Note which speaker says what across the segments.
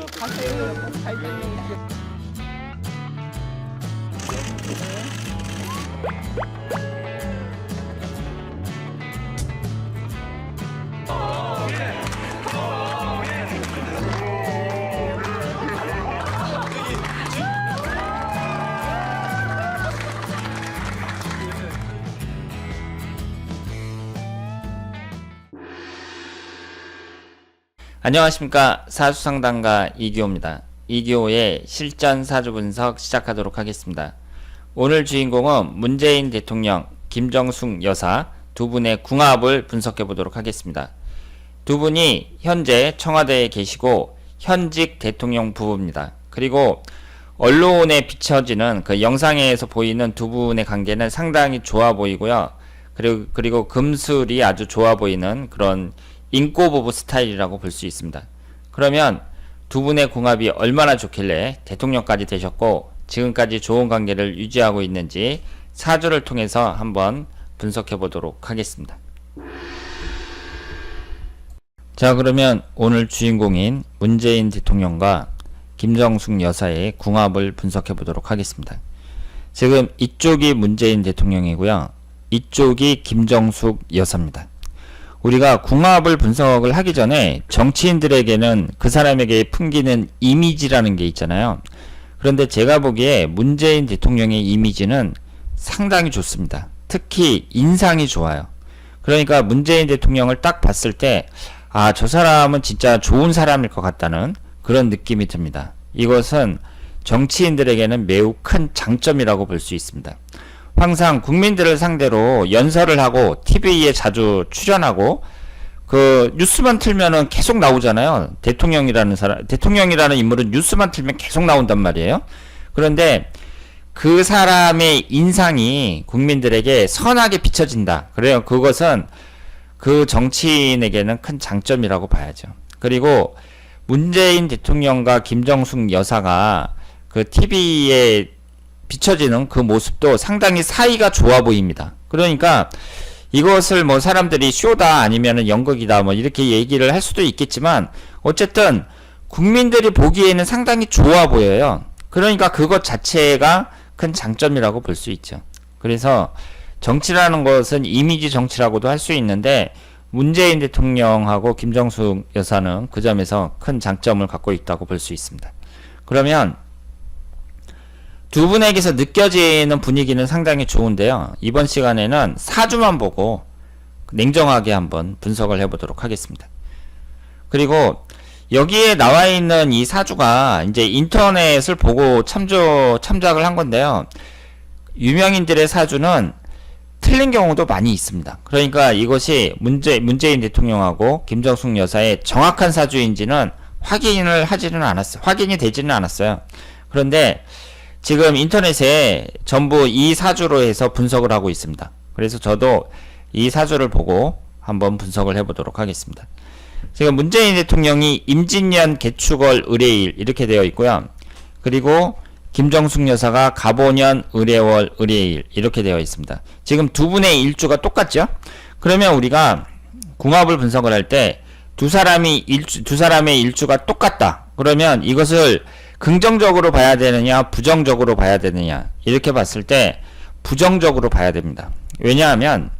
Speaker 1: 가세요. 잘 되니.
Speaker 2: 안녕하십니까, 사주상담가 이기호입니다. 이기호의 실전 사주 분석 시작하도록 하겠습니다. 오늘 주인공은 문재인 대통령, 김정숙 여사 두 분의 궁합을 분석해 보도록 하겠습니다. 두 분이 현재 청와대에 계시고 현직 대통령 부부입니다. 그리고 언론에 비춰지는 그 영상에서 보이는 두 분의 관계는 상당히 좋아 보이고요. 그리고 금술이 아주 좋아 보이는 그런 인꼬 부부 스타일이라고 볼 수 있습니다. 그러면 두 분의 궁합이 얼마나 좋길래 대통령까지 되셨고 지금까지 좋은 관계를 유지하고 있는지 사주를 통해서 한번 분석해 보도록 하겠습니다. 자, 그러면 오늘 주인공인 문재인 대통령과 김정숙 여사의 궁합을 분석해 보도록 하겠습니다. 지금 이쪽이 문재인 대통령이고요, 이쪽이 김정숙 여사입니다. 우리가 궁합을 분석을 하기 전에 정치인들에게는 그 사람에게 풍기는 이미지라는 게 있잖아요. 그런데 제가 보기에 문재인 대통령의 이미지는 상당히 좋습니다. 특히 인상이 좋아요. 그러니까 문재인 대통령을 딱 봤을 때 아, 저 사람은 진짜 좋은 사람일 것 같다는 그런 느낌이 듭니다. 이것은 정치인들에게는 매우 큰 장점이라고 볼 수 있습니다. 항상 국민들을 상대로 연설을 하고 TV에 자주 출연하고 그 뉴스만 틀면은 계속 나오잖아요. 대통령이라는 인물은 뉴스만 틀면 계속 나온단 말이에요. 그런데 그 사람의 인상이 국민들에게 선하게 비춰진다. 그래요. 그것은 그 정치인에게는 큰 장점이라고 봐야죠. 그리고 문재인 대통령과 김정숙 여사가 그 TV에 비춰지는 그 모습도 상당히 사이가 좋아 보입니다. 그러니까 이것을 뭐 사람들이 쇼다 아니면은 연극이다 뭐 이렇게 얘기를 할 수도 있겠지만 어쨌든 국민들이 보기에는 상당히 좋아 보여요. 그러니까 그것 자체가 큰 장점이라고 볼 수 있죠. 그래서 정치라는 것은 이미지 정치라고도 할 수 있는데 문재인 대통령하고 김정숙 여사는 그 점에서 큰 장점을 갖고 있다고 볼 수 있습니다. 그러면 두 분에게서 느껴지는 분위기는 상당히 좋은데요. 이번 시간에는 사주만 보고 냉정하게 한번 분석을 해보도록 하겠습니다. 그리고 여기에 나와 있는 이 사주가 이제 인터넷을 보고 참작을 한 건데요. 유명인들의 사주는 틀린 경우도 많이 있습니다. 그러니까 이것이 문재인 대통령하고 김정숙 여사의 정확한 사주인지는 확인이 되지는 않았어요. 그런데 지금 인터넷에 전부 이 사주로 해서 분석을 하고 있습니다. 그래서 저도 이 사주를 보고 한번 분석을 해보도록 하겠습니다. 지금 문재인 대통령이 임진년 개축월 을해일 이렇게 되어 있고요. 그리고 김정숙 여사가 갑오년 을해월 을해일 이렇게 되어 있습니다. 지금 두 분의 일주가 똑같죠? 그러면 우리가 궁합을 분석을 할 때 두 사람의 일주가 똑같다. 그러면 이것을 긍정적으로 봐야 되느냐 부정적으로 봐야 되느냐 이렇게 봤을 때 부정적으로 봐야 됩니다. 왜냐하면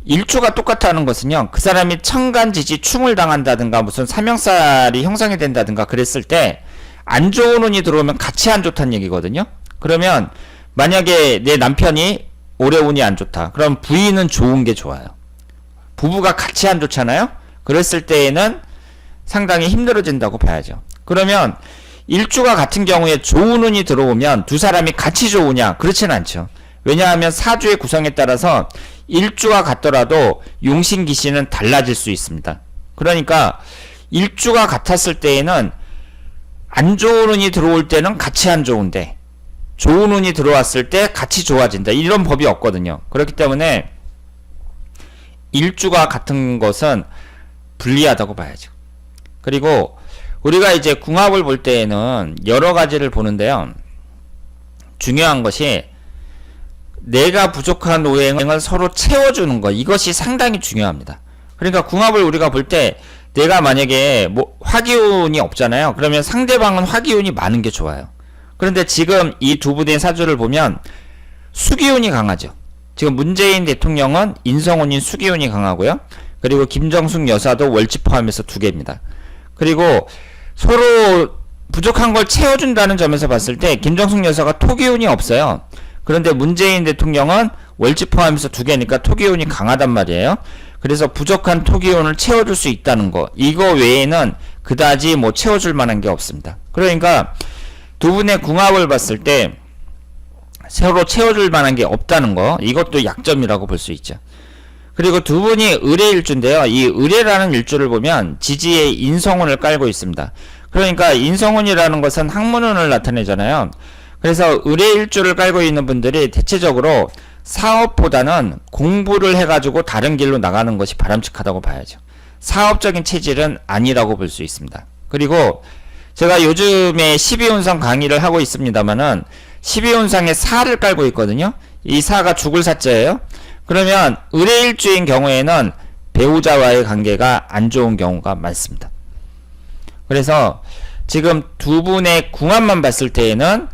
Speaker 2: 일주가 똑같다는 것은요, 그 사람이 천간지지 충을 당한다든가 무슨 사명살이 형성이 된다든가 그랬을 때 안 좋은 운이 들어오면 같이 안 좋다는 얘기거든요. 그러면 만약에 내 남편이 올해 운이 안 좋다, 그럼 부인은 좋은 게 좋아요. 부부가 같이 안 좋잖아요. 그랬을 때에는 상당히 힘들어진다고 봐야죠. 그러면 일주가 같은 경우에 좋은 운이 들어오면 두 사람이 같이 좋으냐? 그렇진 않죠. 왜냐하면 사주의 구성에 따라서 일주가 같더라도 용신기신은 달라질 수 있습니다. 그러니까 일주가 같았을 때에는 안 좋은 운이 들어올 때는 같이 안 좋은데 좋은 운이 들어왔을 때 같이 좋아진다. 이런 법이 없거든요. 그렇기 때문에 일주가 같은 것은 불리하다고 봐야죠. 그리고 우리가 이제 궁합을 볼 때에는 여러 가지를 보는데요. 중요한 것이 내가 부족한 오행을 서로 채워주는 것, 이것이 상당히 중요합니다. 그러니까 궁합을 우리가 볼 때 내가 만약에 뭐 화기운이 없잖아요. 그러면 상대방은 화기운이 많은 게 좋아요. 그런데 지금 이 두 분의 사주를 보면 수기운이 강하죠. 지금 문재인 대통령은 인성운인 수기운이 강하고요. 그리고 김정숙 여사도 월지 포함해서 2개입니다. 그리고 서로 부족한 걸 채워준다는 점에서 봤을 때 김정숙 여사가 토기운이 없어요. 그런데 문재인 대통령은 월지 포함해서 2개니까 토기운이 강하단 말이에요. 그래서 부족한 토기운을 채워줄 수 있다는 거, 이거 외에는 그다지 뭐 채워줄 만한 게 없습니다. 그러니까 두 분의 궁합을 봤을 때 서로 채워줄 만한 게 없다는 거, 이것도 약점이라고 볼 수 있죠. 그리고 두 분이 을해일주인데요. 이 을해라는 일주를 보면 지지에 인성운을 깔고 있습니다. 그러니까 인성운이라는 것은 학문운을 나타내잖아요. 그래서 을해일주를 깔고 있는 분들이 대체적으로 사업보다는 공부를 해가지고 다른 길로 나가는 것이 바람직하다고 봐야죠. 사업적인 체질은 아니라고 볼 수 있습니다. 그리고 제가 요즘에 12운상 강의를 하고 있습니다만은 12운상에 사를 깔고 있거든요. 이 사가 죽을 사자예요. 그러면 을해일주인 경우에는 배우자와의 관계가 안 좋은 경우가 많습니다. 그래서 지금 두 분의 궁합만 봤을 때에는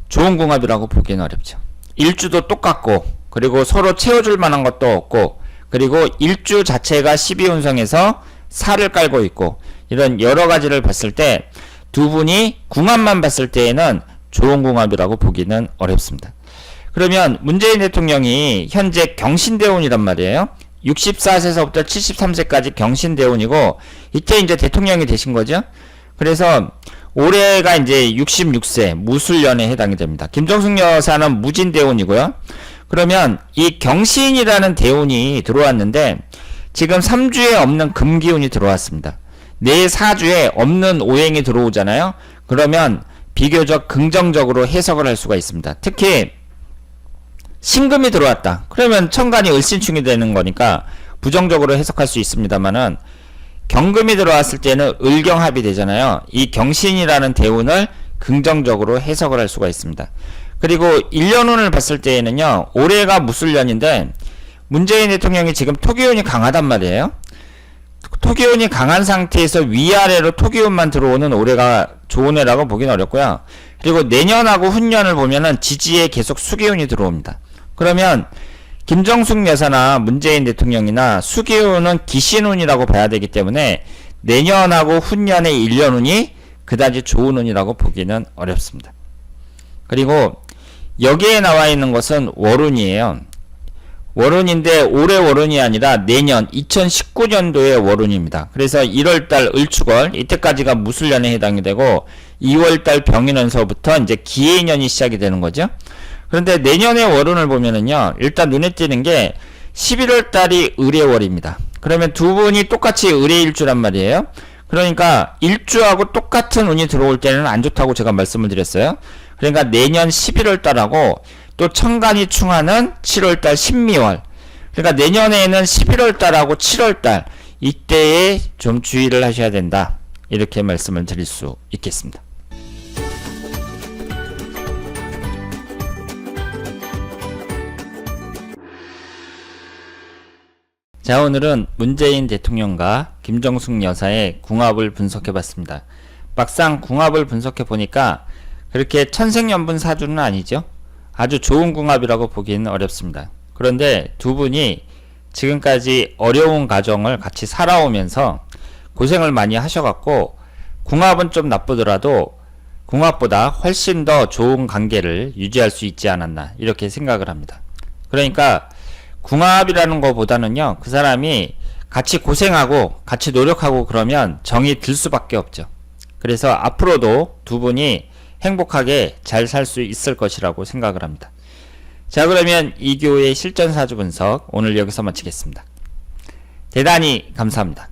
Speaker 2: 좋은 궁합이라고 보기는 어렵죠. 일주도 똑같고, 그리고 서로 채워줄 만한 것도 없고, 그리고 일주 자체가 12운성에서 사를 깔고 있고, 이런 여러 가지를 봤을 때 두 분이 궁합만 봤을 때에는 좋은 궁합이라고 보기는 어렵습니다. 그러면 문재인 대통령이 현재 경신대운이란 말이에요. 64세서부터 73세까지 경신대운이고, 이때 이제 대통령이 되신 거죠. 그래서 올해가 이제 66세 무술년에 해당이 됩니다. 김정숙 여사는 무진대운이고요. 그러면 이 경신이라는 대운이 들어왔는데 지금 3주에 없는 금기운이 들어왔습니다. 내 4주에 없는 오행이 들어오잖아요. 그러면 비교적 긍정적으로 해석을 할 수가 있습니다. 특히 신금이 들어왔다. 그러면 천간이 을신충이 되는 거니까 부정적으로 해석할 수 있습니다만은, 경금이 들어왔을 때는 을경합이 되잖아요. 이 경신이라는 대운을 긍정적으로 해석을 할 수가 있습니다. 그리고 1년운을 봤을 때에는요, 올해가 무술년인데 문재인 대통령이 지금 토기운이 강하단 말이에요. 토기운이 강한 상태에서 위아래로 토기운만 들어오는 올해가 좋은 해라고 보기는 어렵고요. 그리고 내년하고 훈년을 보면은 지지에 계속 수기운이 들어옵니다. 그러면 김정숙 여사나 문재인 대통령이나 수기운은 기신운이라고 봐야 되기 때문에 내년하고 훈년의 1년운이 그다지 좋은 운이라고 보기는 어렵습니다. 그리고 여기에 나와 있는 것은 월운이에요. 월운인데 올해 월운이 아니라 내년 2019년도의 월운입니다. 그래서 1월달 을축월, 이때까지가 무술년에 해당이 되고 2월달 병인원서부터 이제 기해년이 시작이 되는 거죠. 그런데 내년의 월운을 보면은요, 일단 눈에 띄는 게 11월달이 을해월입니다. 그러면 두 분이 똑같이 을해일주란 말이에요. 그러니까 일주하고 똑같은 운이 들어올 때는 안 좋다고 제가 말씀을 드렸어요. 그러니까 내년 11월달하고 또 천간이 충하는 7월달 신미월, 그러니까 내년에는 11월달하고 7월달 이때에 좀 주의를 하셔야 된다, 이렇게 말씀을 드릴 수 있겠습니다. 자, 오늘은 문재인 대통령과 김정숙 여사의 궁합을 분석해 봤습니다. 막상 궁합을 분석해 보니까 그렇게 천생연분 사주는 아니죠. 아주 좋은 궁합이라고 보기는 어렵습니다. 그런데 두 분이 지금까지 어려운 가정을 같이 살아오면서 고생을 많이 하셔갖고 궁합은 좀 나쁘더라도 궁합보다 훨씬 더 좋은 관계를 유지할 수 있지 않았나, 이렇게 생각을 합니다. 그러니까 궁합이라는 것보다는요, 그 사람이 같이 고생하고 같이 노력하고 그러면 정이 들 수밖에 없죠. 그래서 앞으로도 두 분이 행복하게 잘 살 수 있을 것이라고 생각을 합니다. 자, 그러면 이교의 실전사주 분석 오늘 여기서 마치겠습니다. 대단히 감사합니다.